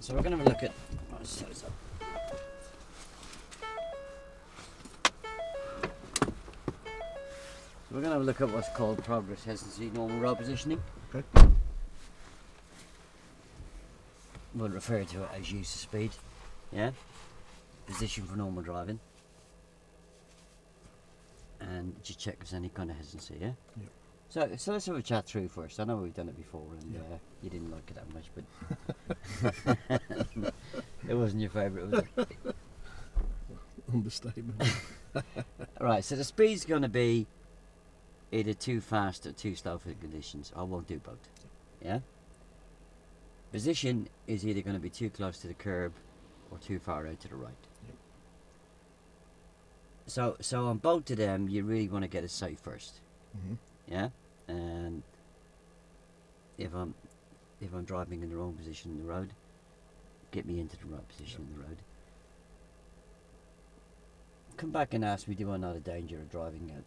So we're going to have a look at... Oh, so it's up. We're going to have a look at what's called progress hesitancy, normal road positioning. Okay. We'll refer to it as use of speed. Yeah. Position for normal driving. And just check if there's any kind of hesitancy, yeah? Yep. So let's have a chat through first. I know we've done it before and you didn't like it that much, but it wasn't your favourite, was it? Understatement. Right, so the speed's going to be either too fast or too slow for the conditions. I won't do both. Yeah? Position is either going to be too close to the curb or too far out to the right. Yep. So on both of them, you really want to get it safe first. Mm-hmm. Yeah? And if I'm driving in the wrong position in the road, get me into the right position in the road. Come back and ask me, do I know the danger of driving out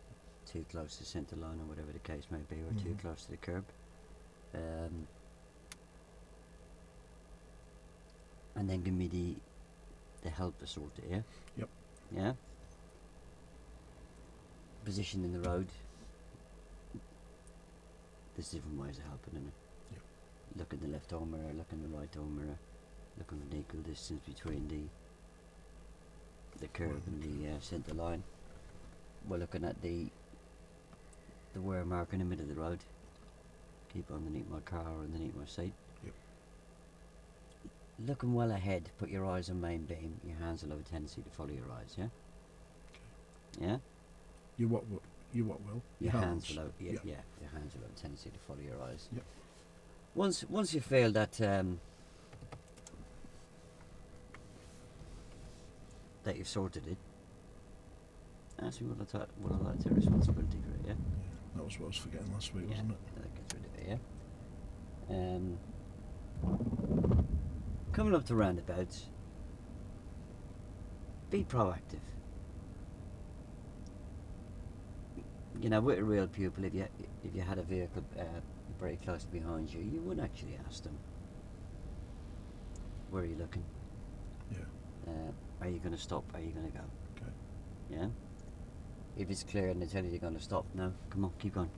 too close to the centre line or whatever the case may be, or too close to the curb. And then give me the help to sort it, yeah? Yep. Yeah? Position in the road. There's different ways of helping, isn't it? Yep. Look at the left arm mirror, look in the right arm mirror, look on the equal distance between the curb and the centre line. We're looking at the wear mark in the middle of the road. Keep underneath my car or underneath my seat. Yep. Looking well ahead, put your eyes on main beam, your hands will have a tendency to follow your eyes, yeah? Okay. Yeah? You what will? Your hands will have, your hands will have a tendency to follow your eyes. Yep. Once you feel that that you've sorted it, ask me what I like to responsibility for it, yeah? Yeah, that was what I was forgetting last week, wasn't it? That gets rid of it, yeah? Coming up to roundabouts, be proactive. You know, with a real pupil, if you had a vehicle very close behind you, you would actually ask them, where are you looking? Yeah. Are you going to stop? Are you going to go? Okay. Yeah? If it's clear and they tell you they're going to stop, no, come on, keep going.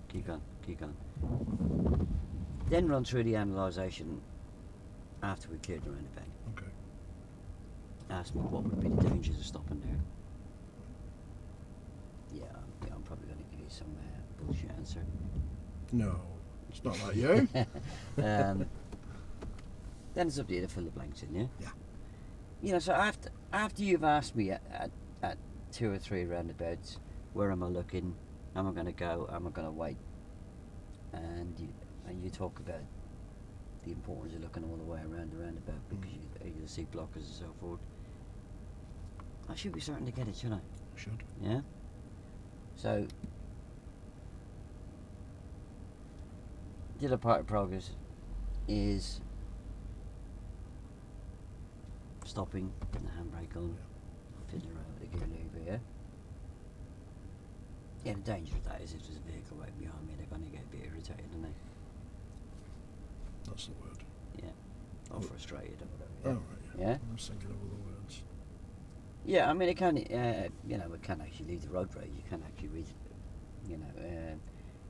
Then run through the analysation after we cleared the roundabout. Okay. Ask me what would be the dangers of stopping there. Yeah, I'm probably going to give you some bullshit answer. No, it's not like you. Then it's up to you to fill the blanks in, yeah? Yeah. You know, so after you've asked me at 2 or 3 roundabouts, where am I looking, am I going to go, am I going to wait, and you talk about the importance of looking all the way around the roundabout because you see blockers and so forth, I should be starting to get it, shouldn't I? Should. Yeah? So, the other part of progress is stopping, putting the handbrake on, fiddling around with the gear lever, yeah? Yeah, the danger of that is if there's a vehicle right behind me, they're going to get a bit irritated, aren't they? That's the word. Yeah. Or frustrated or whatever. Oh, right. Yeah? I was thinking of other words. Yeah, I mean, it can, you know, it can actually lead to road rage. You can actually read, you know,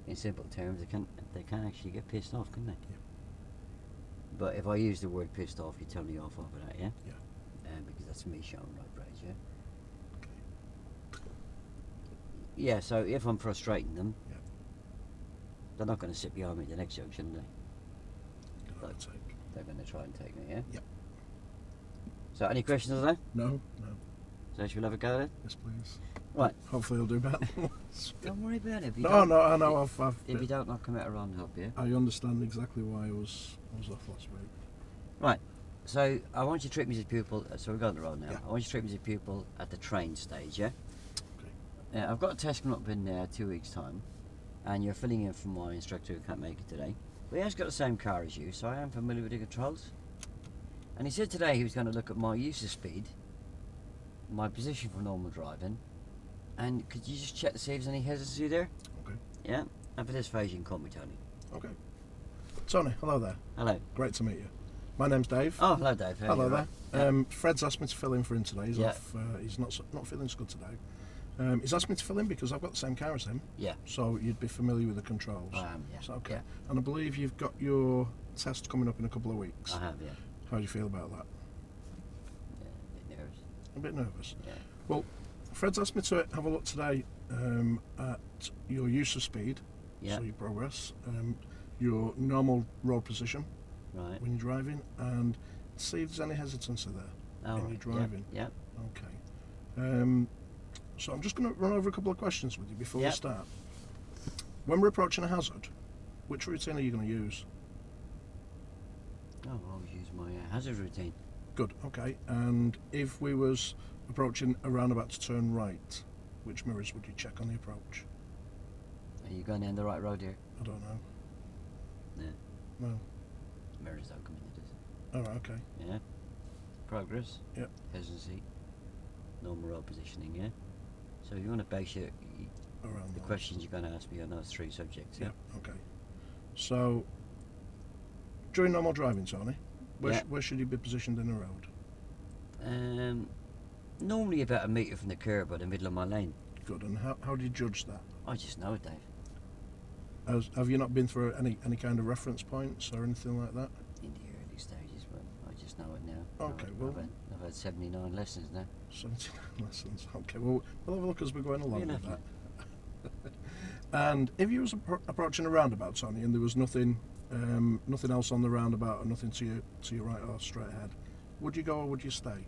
in simple terms, they can actually get pissed off, can they? Yeah. But if I use the word pissed off, you tell me off over that, yeah? Yeah. Because that's me showing road rage, yeah? Okay. Yeah, so if I'm frustrating them, Yeah. they're not going to sit behind me at the next junction, are they? Good take. They're going to try and take me, yeah? Yep. So, any questions on that? No. So, should we have a go then? Yes, please. Right. Hopefully, I'll do better. Don't worry about it. No, I know. If you don't, I'll come out around and help you. I understand exactly why I was off last week. Right. So, I want you to treat me as a pupil. So, we're going the road now. Yeah. I want you to treat me as a pupil at the train stage, yeah? Okay. I've got a test coming up in 2 weeks' time, and you're filling in for my instructor who can't make it today. But he has got the same car as you, so I am familiar with the controls. And he said today he was going to look at my use of speed, my position for normal driving, and could you just check to see if there's any hesitancy there? Okay. Yeah? And for this phase you can call me Tony. Okay. Tony, hello there. Hello. Great to meet you. My name's Dave. Oh, hello, Dave. How are Hello you? there. Right? Fred's asked me to fill in for him today. He's Yeah. off. He's not feeling so good today. He's asked me to fill in because I've got the same car as him. Yeah. So you'd be familiar with the controls. I am, yeah. Is that okay? Yeah. And I believe you've got your test coming up in a couple of weeks. I have, yeah. How do you feel about that? Yeah, a bit nervous. A bit nervous. Yeah. Well, Fred's asked me to have a look today at your use of speed, Yeah. so your progress, your normal road position Right. when you're driving, and see if there's any hesitancy there Oh, in right. your driving. Yeah. Okay. So I'm just going to run over a couple of questions with you before we Yep. start. When we're approaching a hazard, which routine are you going to use? Oh, I'll use my hazard routine. Good. Okay. And if we was approaching a roundabout to turn right, which mirrors would you check on the approach? Are you going down the right road here? I don't know. No. No. Mirrors don't come into this. All right. Okay. Yeah. Progress. Yep. Hesitancy. Normal road positioning, yeah? So you want to base Around the those. questions you're going to ask me on those three subjects, yeah? Yeah. Okay. So during normal driving, Tony, Yeah. where should you be positioned in the road? Normally about a metre from the curb or the middle of my lane. Good. And how do you judge that? I just know it, Dave. Have you not been through any kind of reference points or anything like that? In the early stages, but I just know it now. Okay, well- I've had 79 lessons now. 79 lessons. Okay, well, we'll have a look as we're going along You'll with have that. And if you was approaching a roundabout, Tony, and there was nothing else on the roundabout, or nothing to your right or straight ahead, would you go or would you stay?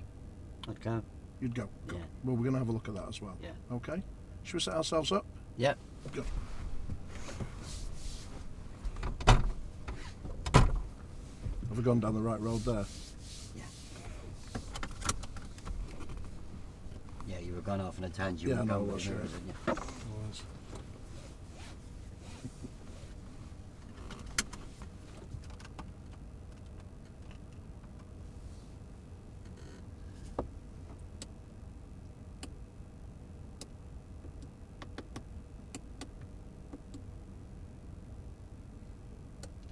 I'd go. You'd go. Good. Yeah. Well, we're going to have a look at that as well. Yeah. Okay. Should we set ourselves up? Yeah. Good. Have we gone down the right road there? Yeah. Yeah, you were going off on a tangent. Yeah, with no, go that's with right. mirrors, didn't you? Was.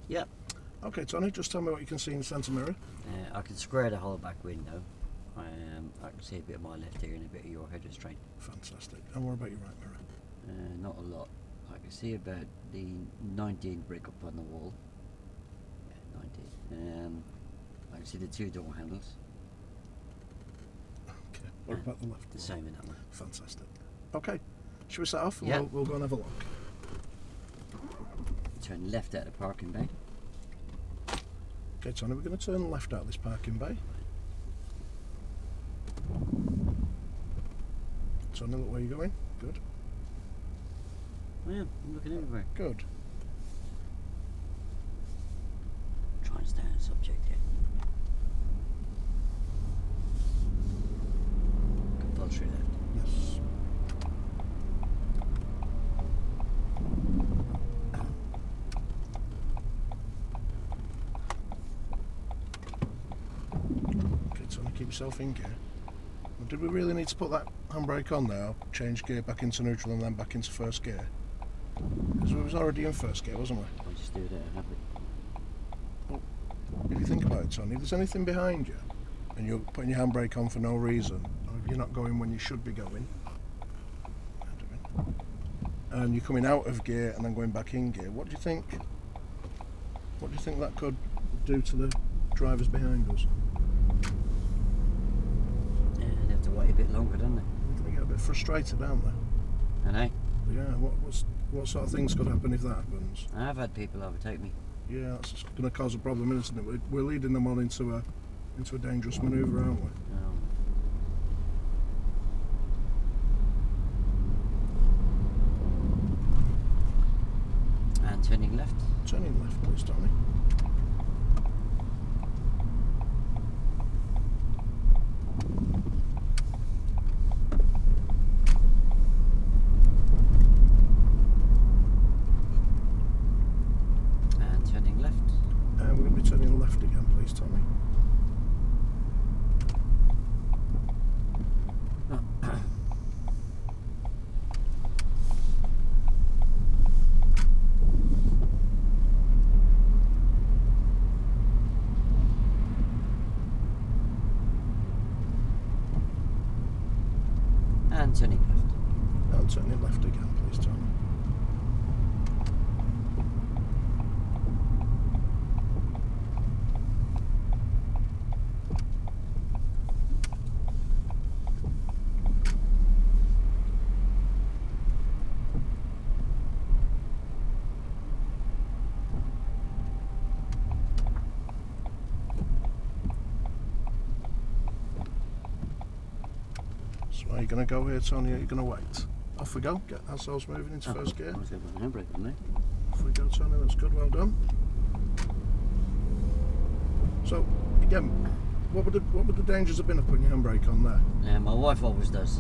Yeah. Okay, Tony, just tell me what you can see in the centre mirror. I can square the whole back window. I can see a bit of my left ear and a bit of your head restraint. Fantastic. And what about your right mirror? Not a lot. I can see about the 19 brick up on the wall. Yeah, 19. I can see the two door handles. Okay. What about the left? The one? same in that one. Fantastic. Okay. Should we set off and Yeah. we'll go and have a look? Turn left out the parking bay. Okay, Tony, we're going to turn left out this parking bay. Tony, look where you're going. Good. Yeah, I'm looking everywhere. Good. Try and stay on subject here. Compulsory left. Yes. Okay, Tony, keep yourself in gear. Well, did we really need to put that handbrake on now? Change gear back into neutral and then back into first gear? Because we was already in first gear, wasn't we? I'll just do that and have it. If you think about it, Tony, if there's anything behind you and you're putting your handbrake on for no reason, or if you're not going when you should be going, and you're coming out of gear and then going back in gear, what do you think? What do you think that could do to the drivers behind us? Yeah, they have to wait a bit longer, don't they? They get a bit frustrated, aren't they? And Yeah. What sort of things could happen if that happens? I've had people overtake me. Yeah, that's going to cause a problem, isn't it? We're leading them on into a dangerous manoeuvre, aren't we? And turning left. Turning left, please, Tony. And turning left. And we're going to be turning left again, please, Tommy. and turning left. And turning left again, please, Tony. So are you going to go here, Tony, or are you going to wait? Off we go, get ourselves moving into first gear. I was going to put the handbrake on there. Off we go, Tony, that's good, well done. So, again, what would the dangers have been of putting your handbrake on there? Yeah, my wife always does.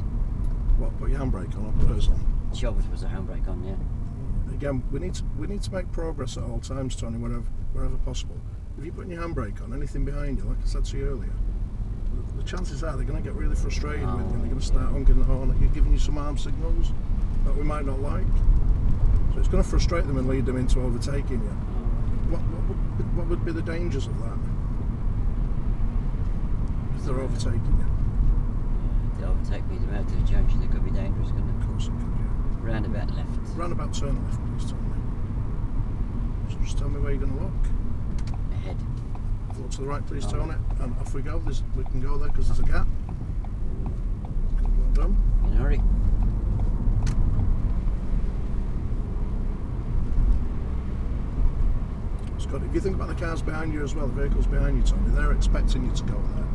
What, put your handbrake on or put hers on? She always puts a handbrake on, yeah. Again, we need to make progress at all times, Tony, wherever possible. If you're putting your handbrake on, anything behind you, like I said to you earlier, the chances are they're going to get really frustrated with you and they're going to start honking the horn at you, giving you some arm signals that we might not like. So it's going to frustrate them and lead them into overtaking you. What would be the dangers of that? If they're overtaking you? If they overtake me, they're out to the junction, it could be dangerous, couldn't it? Of course it could, yeah. Roundabout left. Roundabout turn left, please, Tony. So just tell me where you're going to look. Ahead. Look to the right, please, Tony, and off we go. We can go there because there's a gap. Good, well done. In a hurry. Scott, if you think about the cars behind you as well, the vehicles behind you, Tony, they're expecting you to go there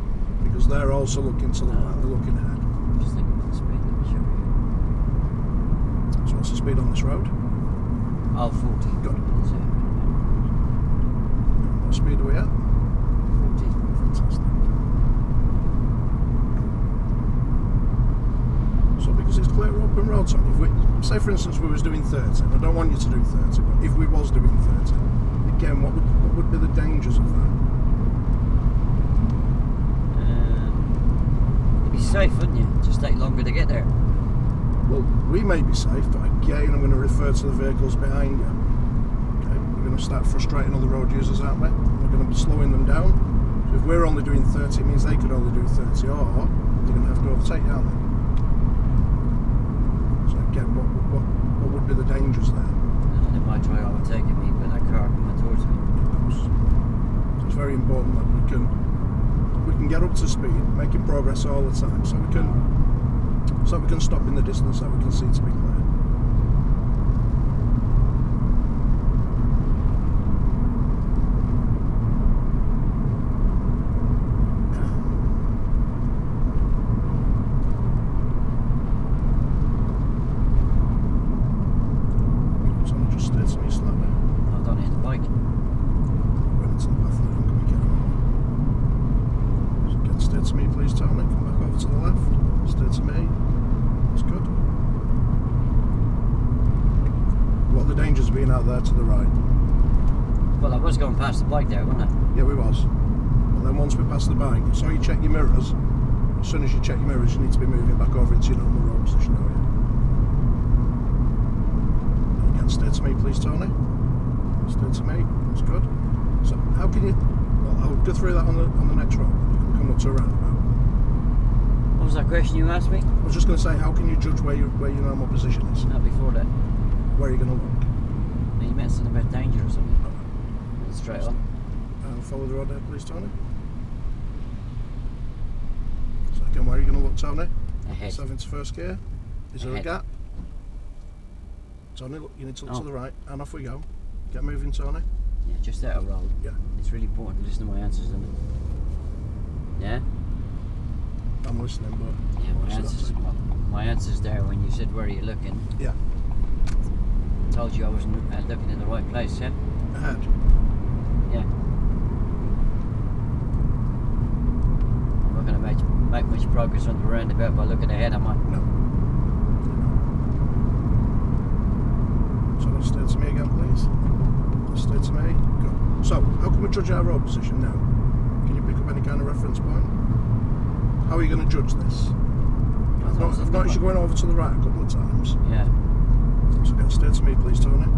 because they're also looking to the right, they're looking ahead. Just think about the speed, let me show you. So what's the speed on this road? Oh, 40. Good. That's it. What speed are we at? 40. Fantastic. So because it's clear open road, Tony, if we, say for instance we was doing 30, and I don't want you to do 30, but if we was doing 30, again, what would be the dangers of that? You'd be safe, wouldn't you? Just take longer to get there. Well, we may be safe, but again, I'm going to refer to the vehicles behind you. Okay, we're going to start frustrating other road users, aren't we? We're going to be slowing them down. So if we're only doing 30, it means they could only do 30, or they're going to have to overtake you, aren't they? So again, what would be the dangers there? And they might try overtaking me with that car coming towards me. Of course. So it's very important that we can get up to speed, making progress all the time, so we can stop in the distance that we can see to be clear. Out there to the right. Well, I was going past the bike there, wasn't I? Yeah, we was. And then once we passed the bike, so you check your mirrors. As soon as you check your mirrors, you need to be moving back over into your normal road position, don't you? And again, stay to me, please, Tony. Stay to me. That's good. So, how can you? Well, I'll go through that on the next road. You can come up to a roundabout. What was that question you asked me? I was just going to say, how can you judge where your normal position is? No, before that. Where are you going to look? You meant something about danger or something. Straight on. Follow the road there, please, Tony. So again, where are you going to look, Tony? Ahead. Yourself into first gear. Is there a Ahead. gap? Tony, look, you need to look to the right, and off we go. Get moving, Tony. Yeah, just out of road. Yeah. It's really important to listen to my answers, isn't it? Yeah? I'm listening, but... Yeah, my answers there when you said, where are you looking? Yeah. Told you I wasn't looking in the right place, yeah? Ahead. Yeah. I'm not going to make much progress on the roundabout by looking ahead, am I? No. So let's stay to me again, please. Let's stay to me. Good. So, how can we judge our road position now? Can you pick up any kind of reference point? How are you going to judge this? I've noticed you going over to the right a couple of times. Yeah. So again, stay to me, please, Tony.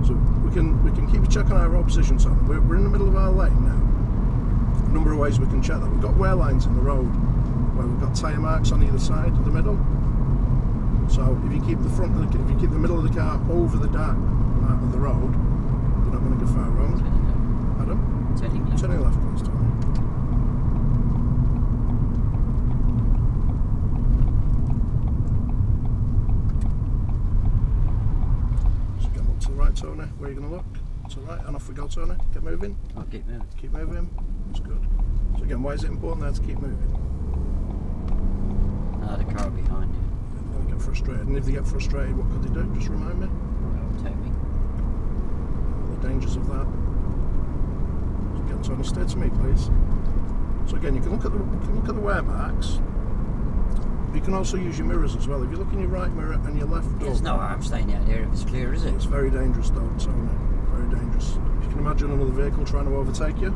So we can keep a check on our road position, Tony. We're in the middle of our lane now. A number of ways we can check that. We've got wear lines in the road. where we've got tyre marks on either side of the middle. So if you keep the front, if you keep the middle of the car over the dark part of the road, you're not going to go far wrong. Adam? Turning left. Turning left, please, Tony. So get up to the right, Tony. Where are you going to look? To the right, and off we go, Tony. Get moving. I'll keep moving. Keep moving. That's good. So again, why is it important there to keep moving? The car behind you. They're going to get frustrated. And if they get frustrated, what could they do? Just remind me. Take me. The dangers of that. So again, Tony, stay to me, please. So again, you can look at the wear marks. You can also use your mirrors as well. If you look in your right mirror and your left door. There's no harm staying out there if it's clear, is it? It's very dangerous, though, Tony. Very dangerous. You can imagine another vehicle trying to overtake you.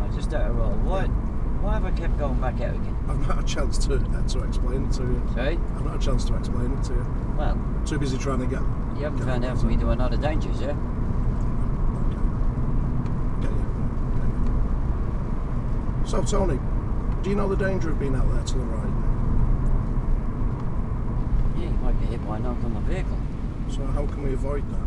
I just don't roll. Why have I kept going back out again? I've not had a chance to explain it to you. Sorry? I've not had a chance to explain it to you. Well, Too busy trying to get. you haven't found out for me there were not a dangers, yeah? Okay. Get you. So, Tony, do you know the danger of being out there to the right? Yeah, you might get hit by an oncoming vehicle. So how can we avoid that?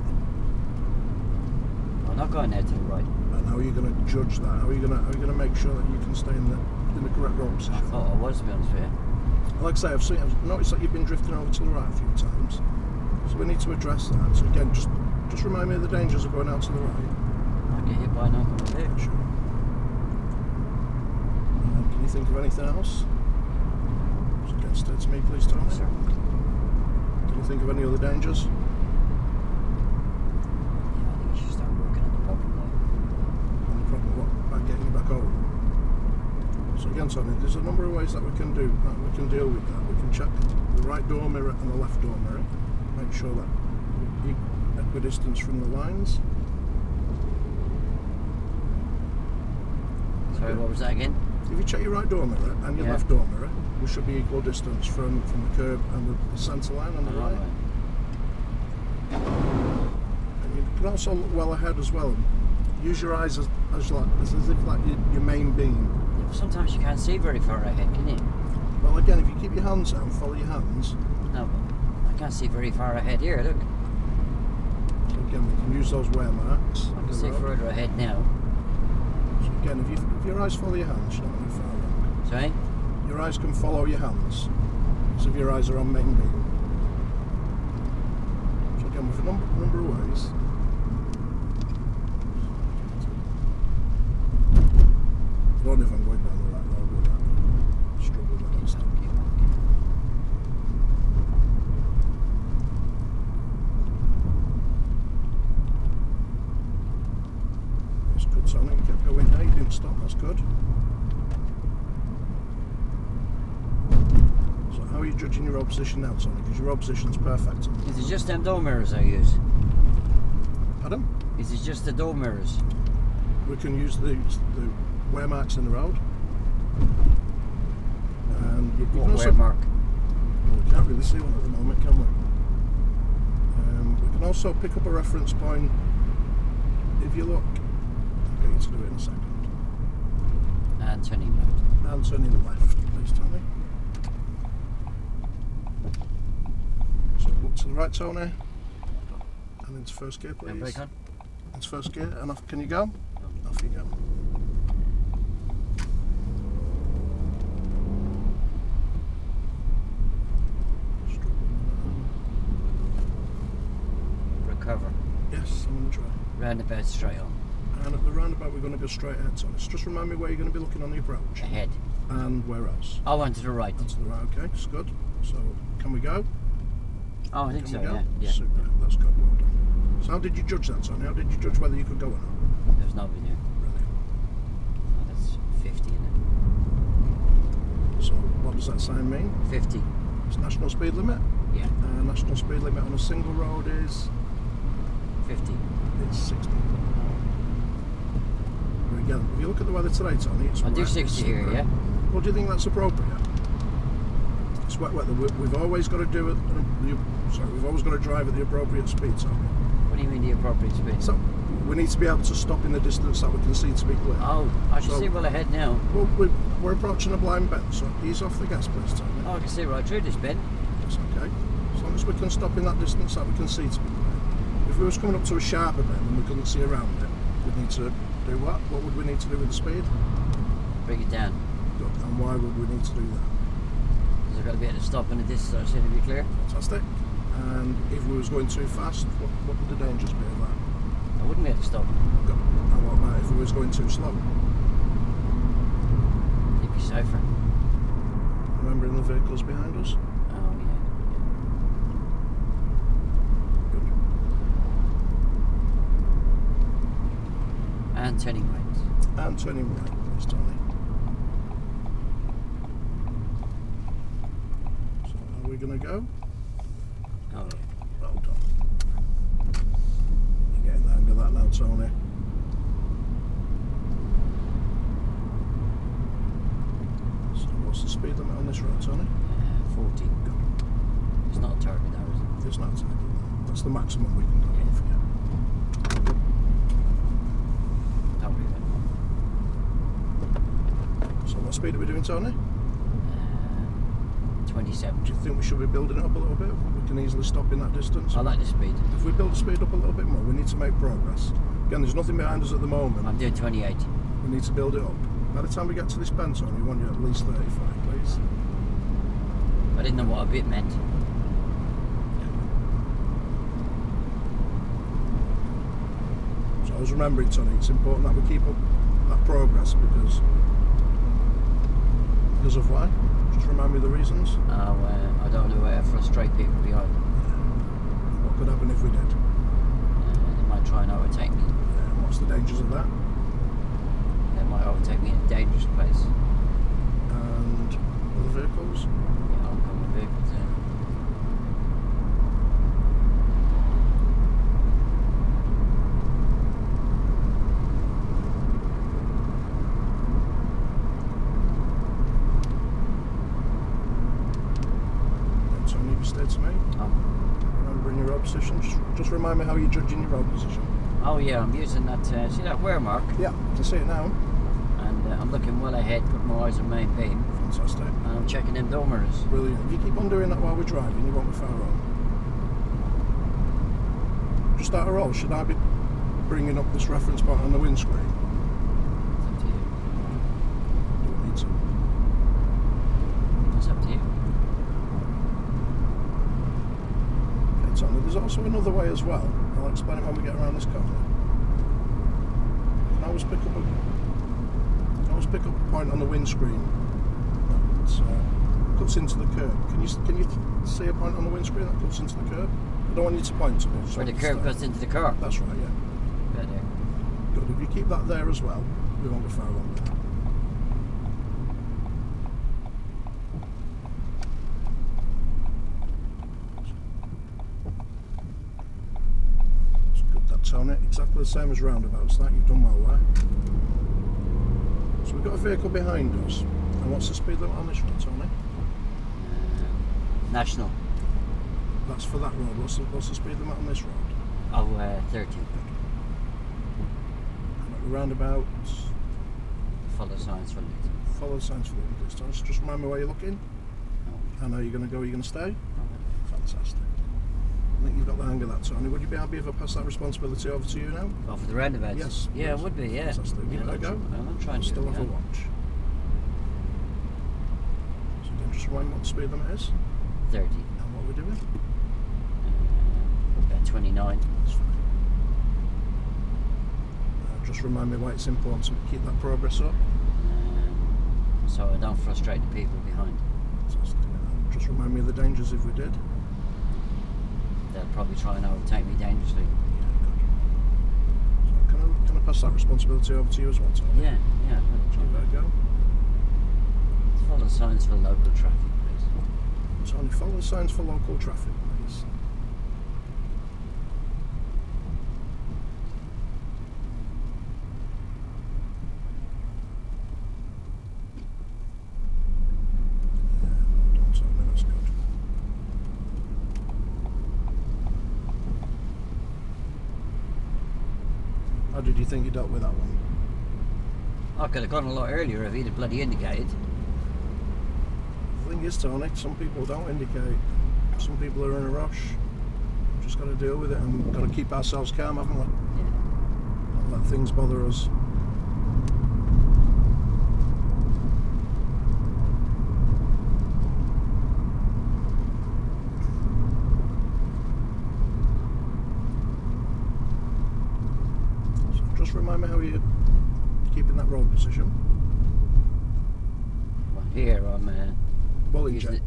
I'm not going out to the right. And how are you going to judge that? How are you going to make sure that you can stay in the correct road I position? thought I was, to be honest with you. Like I say, I've noticed that you've been drifting over to the right a few times. So we need to address that. So again, just remind me of the dangers of going out to the right. I get hit by an oncoming vehicle. Sure. Can you think of anything else? So again, stay to me, please, Tony. Sir. Can you think of any other dangers? Yeah, I think you should start working on the problem though. No problem. What about getting you back over? So again, Tony, there's a number of ways that we can deal with that. We can check the right door mirror and the left door mirror. Make sure that we're equidistant from the lines. Sorry, what was that again? If you check your right door mirror and your left door mirror, we should be equal distance from the curb and the centre line on the right. And you can also look well ahead as well. Use your eyes as if like your main beam. Sometimes you can't see very far ahead, can you? Well, again, if you keep your hands out and follow your hands. No, but I can't see very far ahead here, look. So again, we can use those wear marks. I can see further ahead now. So again, if your eyes follow your hands, you're not going to far wrong. Sorry? Your eyes can follow your hands. So if your eyes are on main beam. So again, with a number of ways. I don't know if I'm going down the right road with that. Struggle with that stuff. That's good, Tony. You kept going there, you didn't stop, that's good. So how are you judging your road position now, Tony? Because your road position's perfect. Is it just them door mirrors I use? Pardon? Is it just the door mirrors? We can use the wear marks in the road. And you can also, wear mark? well, we can't really see one at the moment, can we? We can also pick up a reference point. If you look, I'll get you to do it in a second. And turning left. And turning left, please, Tony. So look to the right, Tony. And into first gear, please. And brake on. Into first gear, and off. Can you go? Off you go. Recover. Yes, I'm going to try. Roundabout straight on. And at the roundabout, we're going to go straight ahead, Tony. So just remind me where you're going to be looking on the approach. Ahead. And where else? I went to the right. To the right, okay, that's good. So, can we go? Oh, I think Can so, we go? yeah. Super, that's good, well done. So how did you judge that, Tony? How did you judge whether you could go or not? There's nobody there. Brilliant. Oh, that's 50 in So what does that sign mean? it. 50. It's national speed limit. Yeah. National speed limit on a single road is 50. it's 60. Again, if you look at the weather today, Tony, it's I'll do wet, 60 here, super. yeah? Well, do you think that's appropriate? It's wet weather. We've always got to do it. We've always got to drive at the appropriate speed, Tony. What do you mean the appropriate speed? So we need to be able to stop in the distance that we can see to be clear. Oh, I can So- see well ahead now. Well, we're approaching a blind bend, so ease off the gas, please, Tony. Oh, I can see right through this bend. That's okay. As long as we can stop in that distance that we can see to be clear. If we was coming up to a sharper bend and we couldn't see around it, we'd need to do what? What would we need to do with the speed? Bring it down. Good. And why would we need to do that? Because I've got to be able to stop in the distance, I seem to be clear. Fantastic. And if we was going too fast, what would the dangers be of that? I wouldn't be able to stop. Good. And what about if we was going too slow? It'd be safer. Remembering the vehicles behind us? Oh, yeah. Good. And turning right. And turning right, please, Tony. So are we going to go? Oh, yeah. Well done. You're getting the hang of that now, Tony. So what's the speed limit on this road, Tony? 40. Go. It's not a turbo though, is it? It's not taking that. That's the maximum we can go, don't forget. Don't worry about So what speed are we doing, Tony? it. 27. Do you think we should be building it up a little bit? We can easily stop in that distance. I like the speed. If we build the speed up a little bit more, we need to make progress. Again, there's nothing behind us at the moment. I'm doing 28. We need to build it up. By the time we get to this bend, Tony, we want you at least 35, please. I didn't know what a bit meant. So I was remembering, Tony, it's important that we keep up that progress because of why? Just remind me the reasons. I don't know where to frustrate people behind. What could happen if we did? They might try and overtake me. What's the dangers of that? They might overtake me in a dangerous place. And other vehicles? Yeah, oncoming vehicles there. Tony, you stay to me. Remember in your road position. Just remind me how you're judging your road position. Oh yeah, I'm using that, see that wear mark? Yeah, I can see it now. And I'm looking well ahead, putting my eyes on main beam. Fantastic. And I'm checking them door mirrors. Brilliant. If you keep on doing that while we're driving, you won't be far wrong. Just out of roll, should I be bringing up this reference point on the windscreen? It's up to you. Do we need to? It's up to you. Okay, Tony, there's also another way as well. I'll explain it when we get around this corner. You can always pick up a point on the windscreen that cuts into the curb. Can you see a point on the windscreen that cuts into the curb? I don't want you to point to me. Where the curb goes into the car. That's right, yeah. Right there. Good. If you keep that there as well, we won't be far wrong there. That's good, that Tony. Exactly the same as roundabouts. That you've done well there. So we've got a vehicle behind us. And what's the speed limit on this road, Tony? National. That's for that road. What's the speed limit on this road? Oh, 30. And at the roundabout, Follow signs for later. follow the signs for the distance. Just remind me where you're looking. Oh, And how you're going to go, you're going to stay. okay. Fantastic. I think you've got the hang of that, Tony. Would you be happy if I pass that responsibility over to you now? Oh, for the roundabouts? Yes, Yeah, it please. would be, yeah. Fantastic. Give it a go. I'm trying to Still do have a that. watch. So then just remind me what the speed limit is 30. and what we're doing. About 29. That's fine. Just remind me why it's important to keep that progress up. So I don't frustrate the people behind. Fantastic. Just remind me of the dangers if we did. They'll probably try and overtake me dangerously. Yeah, good. So can I pass that responsibility over to you as well, Tony? Yeah, yeah. Give that a go. Follow signs for local traffic, please. Tony, follow the signs for local traffic, please. Well done, Tony, that's good. How did you think you dealt with that one? I could have gone a lot earlier if he'd have bloody indicated. The thing is, Tony, some people don't indicate. Some people are in a rush. We've just got to deal with it and we've got to keep ourselves calm, haven't we? Yeah. Not let things bother us. So just remind me how you're keeping that road position. Well, here I'm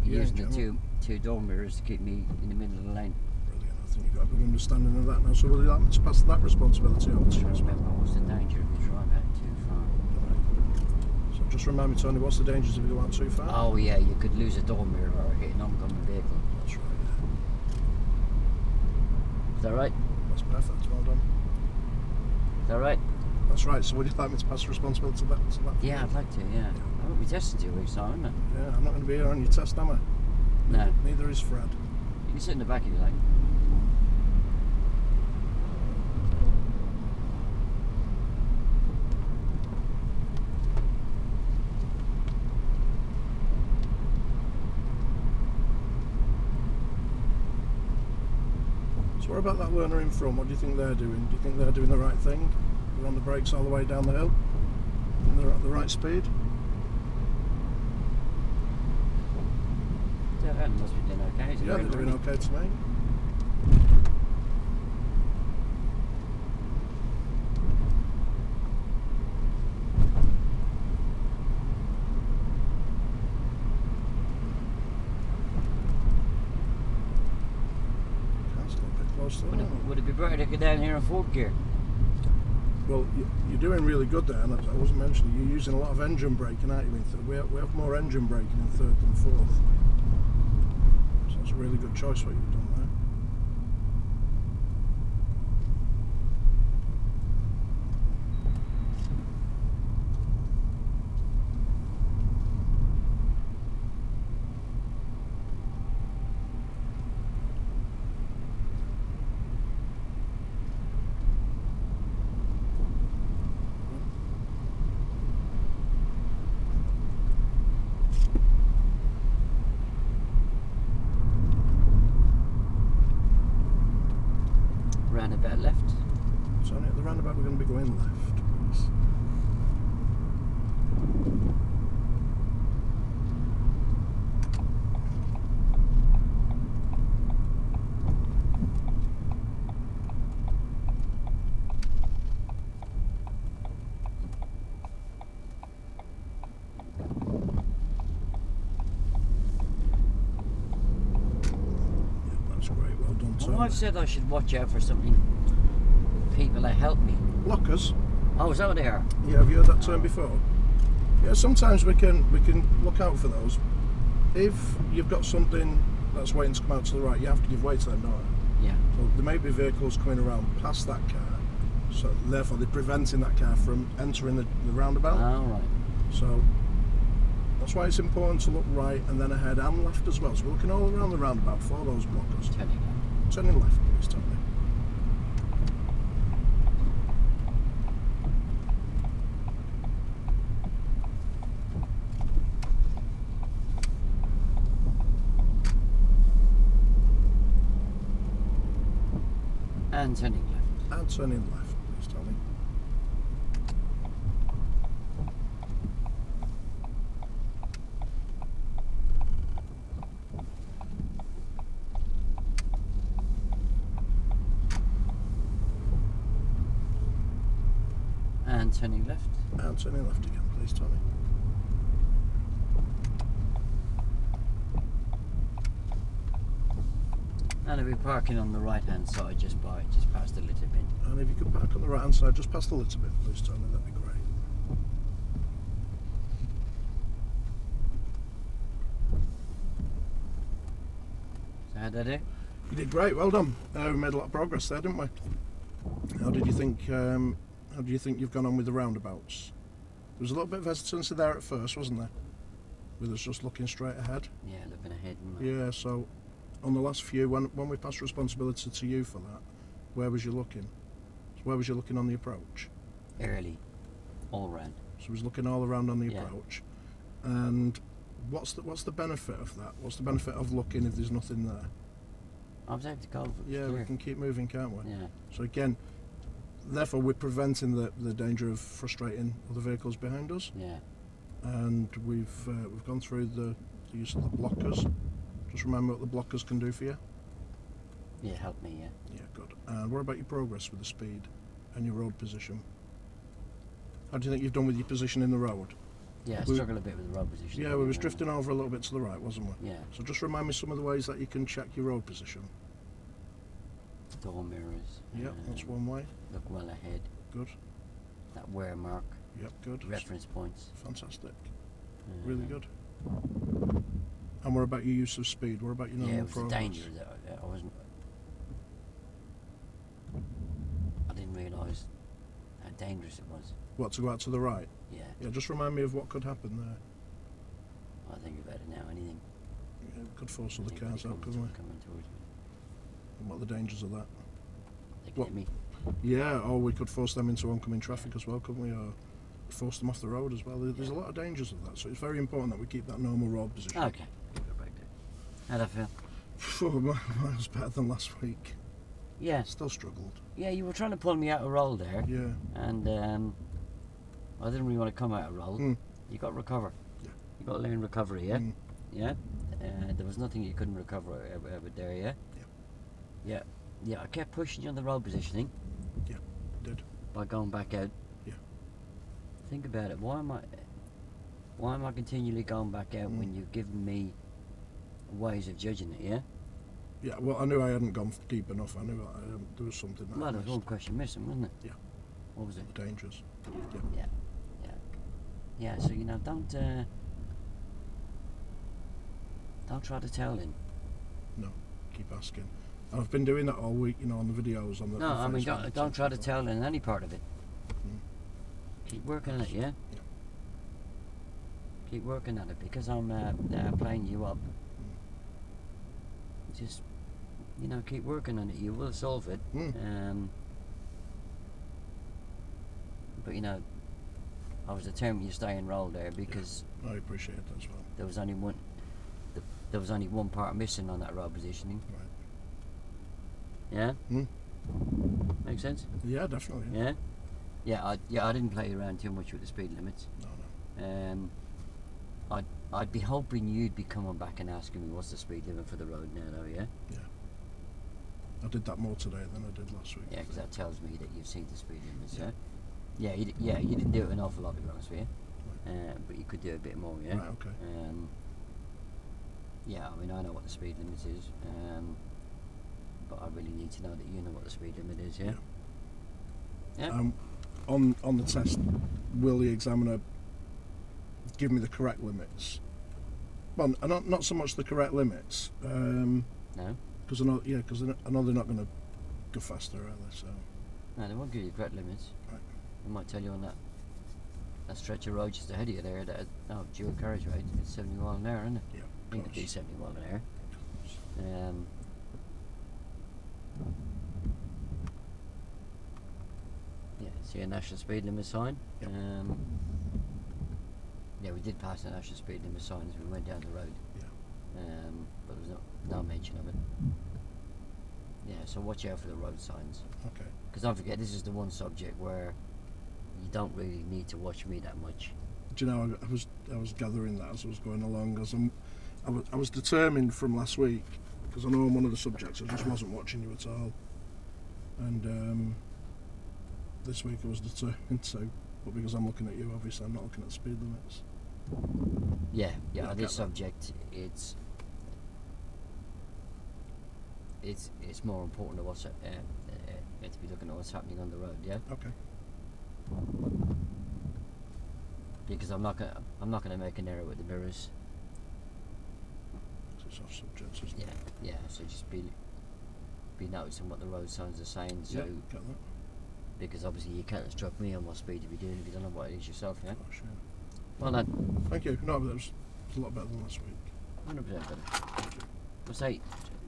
using the two door mirrors to keep me in the middle of the lane. Brilliant. I think you've got a good understanding of that now. So will you like me to pass that responsibility over to you? Remember, what's the danger if you drive out too far? Right. So just remind me, Tony, what's the dangers if you go out too far? Oh yeah, you could lose a door mirror or hit an oncoming vehicle. That's right, yeah. Is that right? That's perfect. Well done. Is that right? That's right. So would you like me to pass the responsibility to that? Yeah, I'd like to, yeah. I won't be testing 2 weeks time, isn't it? Yeah, I'm not going to be here on your test, am I? No. Neither is Fred. You can sit in the back if you like. So what about that learner in front? What do you think they're doing? Do you think they're doing the right thing? They're on the brakes all the way down the hill? And they're at the right speed? Yeah, that must be doing okay. Yeah, they're doing okay to me. That's a little bit close to that. Would it be better to go down here in fourth gear? Well, you're doing really good there, and I wasn't mentioning, you're using a lot of engine braking, aren't you, in third? We have more engine braking in third than fourth. So it's a really good choice what you've done there. Roundabout left. So at the roundabout we're going to be going left, please. Yeah, that's great, well done, My Tony. wife said I should watch out for something. People that help me. Blockers? Oh, is that what they are? Yeah, have you heard that term before? Yeah, sometimes we can look out for those. If you've got something that's waiting to come out to the right, you have to give way to them, don't you? Yeah. So there may be vehicles coming around past that car, so therefore they're preventing that car from entering the roundabout. All right. So that's why it's important to look right and then ahead and left as well. So we're looking all around the roundabout for those blockers. Turning left. Turning left, please, Tony. And turning left. And turning left, please, Tony. And turning left. And turning left again, please, Tony. And I'll be parking on the right hand side just past the litter bin. And if you could park on the right hand side, just past the litter bin, please, Tony, that'd be great. So how'd I do? You did great, well done. We made a lot of progress there, didn't we? How did you think? How do you think you've gone on with the roundabouts? There was a little bit of hesitancy there at first, wasn't there? With us just looking straight ahead. Yeah, looking ahead. Yeah. So, on the last few, when we passed responsibility to you for that, where was you looking? where was you looking on the approach? Early, all round. So he was looking all around on the Yeah. approach. And what's the benefit of that? What's the benefit of looking if there's nothing there? I was able to go. Yeah, we can keep moving, can't we? Yeah. So again, therefore we're preventing the danger of frustrating other vehicles behind us. Yeah. And we've gone through the use of the blockers. Just remember what the blockers can do for you. Yeah, help me. Yeah. Yeah, good. And what about your progress with the speed and your road position? How do you think you've done with your position in the road? Yeah, I We- struggle a bit with the road position. Yeah, we was drifting over a little bit to the right, wasn't we? Yeah. So just remind me some of the ways that you can check your road position. Door mirrors. Yeah, that's one way. Look well ahead. Good. That wear mark. Yep, good. Reference points. Fantastic. Really good. And what about your use of speed? What about your normal Yeah, it was progress? a danger that I wasn't. I didn't realise how dangerous it was. What, to go out to the right? Yeah. Yeah, just remind me of what could happen there. I think about it now. Anything. Yeah, we could force other Anybody cars out, coming couldn't we? Coming towards me. And what are the dangers of that? They can What? hit me. Yeah, or we could force them into oncoming traffic as well, couldn't we? Or force them off the road as well. There's a lot of dangers of that, so it's very important that we keep that normal road position. Okay. Go back there. How'd I feel? Mine was better than last week. Yeah. Still struggled. Yeah, you were trying to pull me out of roll there. Yeah. And I didn't really want to come out of roll. Mm. You got to recover. Yeah. You got to learn recovery, yeah? Mm. Yeah? There was nothing you couldn't recover ever there, yeah? Yeah. Yeah. Yeah, I kept pushing you on the road positioning. Yeah, did. By going back out. Yeah. Think about it. Why am I continually going back out when you've given me ways of judging it, yeah? Yeah, well, I knew I hadn't gone deep enough. I knew there was something that I Well, there was missed. one question missing, wasn't it? Yeah. What was it? The dangers. Yeah. Yeah. Yeah. Yeah, so, don't try to tell him. No, keep asking. And I've been doing that all week, on the videos. On the No, I mean, Facebook, don't try to etc. tell in any part of it. Mm. Keep working at it, yeah? Yeah. Keep working at it, because I'm playing you up. Just, keep working on it. You will solve it. Mm. But, I was determined you stay in roll there because I appreciate that as well. there was only one. There was only one part missing on that road positioning. Right. Yeah. Mm. Make sense? Yeah, definitely. Yeah. I didn't play around too much with the speed limits. No. I'd be hoping you'd be coming back and asking me what's the speed limit for the road now, though. Yeah. Yeah. I did that more today than I did last week. Yeah, because that tells me that you've seen the speed limits. Yeah. Yeah. You didn't do it an awful lot, to be honest with you. But you could do a bit more. Yeah. Right, okay. Yeah, I mean, I know what the speed limit is, but I really need to know that you know what the speed limit is, yeah? Yeah? On the test, will the examiner give me the correct limits? Well, not so much the correct limits, No? because I know they're not going to go faster, are they? So. No, they won't give you correct limits. Right. They might tell you on that stretch of road just ahead of you there that, dual carriage rate, it's 70 mile an hour, isn't it? Yeah. I think it'd be 70 mile an hour. Yeah, see a national speed limit sign. Yep. Yeah, we did pass the national speed limit sign as we went down the road. Yeah. But there was no mention of it. Yeah, so watch out for the road signs. Okay. Because don't forget, this is the one subject where you don't really need to watch me that much. Do you know, I was gathering that as I was going along, I was determined from last week, because I know I'm one of the subjects, I just wasn't watching you at all. And this week I was determined to, but because I'm looking at you, obviously I'm not looking at speed limits. Yeah, Yeah, I on get this that. subject, it's more important to what's to be looking at what's happening on the road, yeah. Okay. Because I'm not gonna make an error with the mirrors. It's off subjects, isn't Yeah, it? yeah. So just be noticing what the road signs are saying. So Yeah, get that. because obviously you can't instruct me on what speed to be doing if you don't know what it is yourself, yeah. Oh, sure. Well done. Thank you. No, but it was a lot better than last week. 100% better. I say,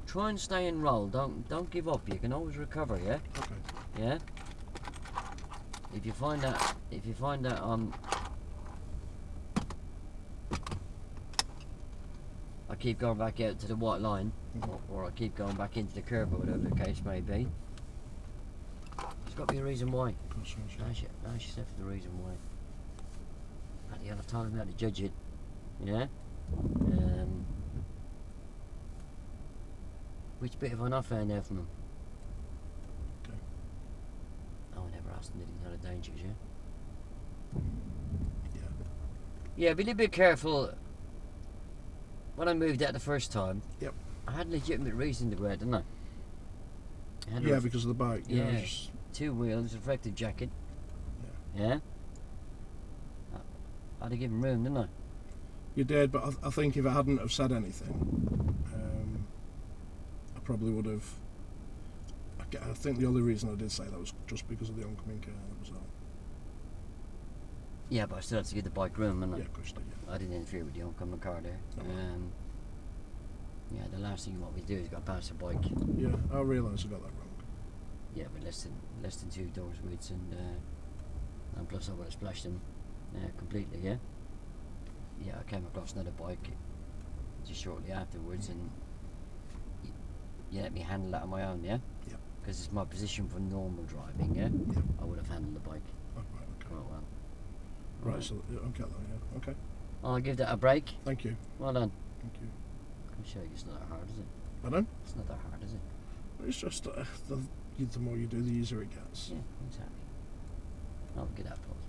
try and stay in roll. Don't give up. You can always recover, yeah. Okay. Yeah. if you find that I keep going back out to the white line, or I keep going back into the curb, or whatever the case may be, there's got to be a reason why. Ask yourself the reason why. At the other time, how to judge it, you know. Which bit have I not found out from them? Okay. Oh, I never asked them anything out of dangers, yeah? Yeah. Yeah, be a little bit careful. When I moved out the first time, Yep. I had a legitimate reason to go out, didn't I? Yeah, because of the bike. Yeah, Just, 2 wheels, reflective jacket. Yeah. I'd have given room, didn't I? you did, but I think if I hadn't have said anything, I probably would have. I think the only reason I did say that was just because of the oncoming car. That was all. Yeah, but I still had to give the bike room, didn't I? Yeah, of course you did. Yeah. I didn't interfere with the oncoming car there. No. Yeah, the last thing you want me to do is go past a bike. Yeah, I realised I got that wrong. Yeah, but less than 2 doors width, and plus I would have splashed them completely. Yeah. Yeah, I came across another bike just shortly afterwards, and you let me handle that on my own. Yeah. Yeah. Because it's my position for normal driving. Yeah. Yeah. I would have handled the bike Oh, right, okay. quite well. Right, so I'll get that. Yeah. Okay. I'll give that a break. Thank you. Well done. Thank you. I'm sure it's not that hard, is it? Pardon? It's not that hard, is it? It's just the more you do, the easier it gets. Yeah, exactly. I'll get that applause.